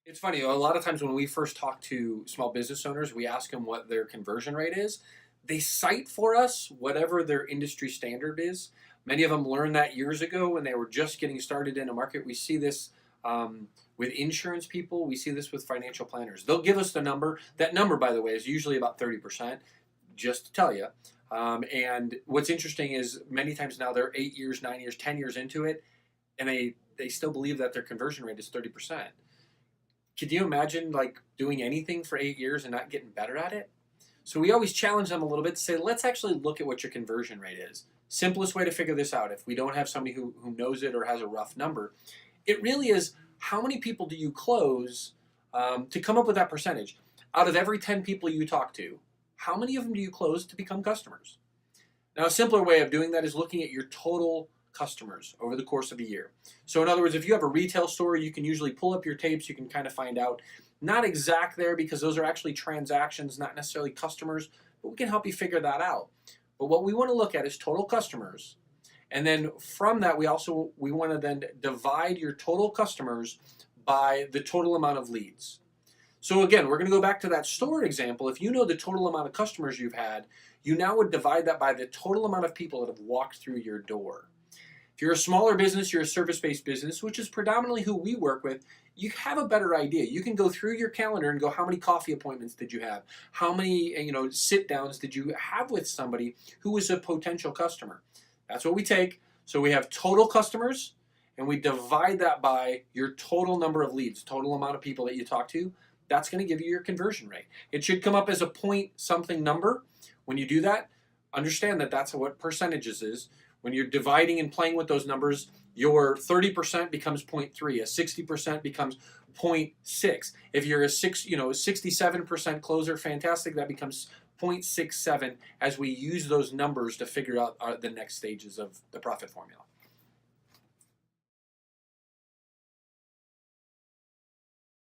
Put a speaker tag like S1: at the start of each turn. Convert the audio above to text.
S1: It's funny, a lot of times when we first talk to small business owners, we ask them what their conversion rate is. They cite for us whatever their industry standard is. Many of them learned that years ago when they were just getting started in a market. We see this with insurance people, we see this with financial planners. They'll give us the number. That number, by the way, is usually about 30%, just to tell you. And what's interesting is many times now they're 8 years, 9 years, 10 years into it, and they still believe that their conversion rate is 30%. Could you imagine like doing anything for 8 years and not getting better at it? So we always challenge them a little bit to say, let's actually look at what your conversion rate is. Simplest way to figure this out, if we don't have somebody who knows it or has a rough number, it really is how many people do you close to come up with that percentage. Out of every 10 people you talk to, how many of them do you close to become customers? Now, a simpler way of doing that is looking at your total customers over the course of a year. So in other words, if you have a retail store, you can usually pull up your tapes, you can kind of find out, not exact there because those are actually transactions, not necessarily customers, but we can help you figure that out. But what we want to look at is total customers. And then from that, we want to then divide your total customers by the total amount of leads. So again, we're going to go back to that store example. If you know the total amount of customers you've had, you now would divide that by the total amount of people that have walked through your door. If you're a smaller business, you're a service-based business, which is predominantly who we work with, you have a better idea. You can go through your calendar and go, how many coffee appointments did you have? How many sit-downs did you have with somebody who was a potential customer? That's what we take. So we have total customers, and we divide that by your total number of leads, total amount of people that you talk to. That's going to give you your conversion rate. It should come up as a point something number. When you do that, understand that that's what percentages is. When you're dividing and playing with those numbers, your 30% becomes 0.3, a 60% becomes 0.6. If you're a 67% closer, fantastic, that becomes 0.67 as we use those numbers to figure out the next stages of the profit formula.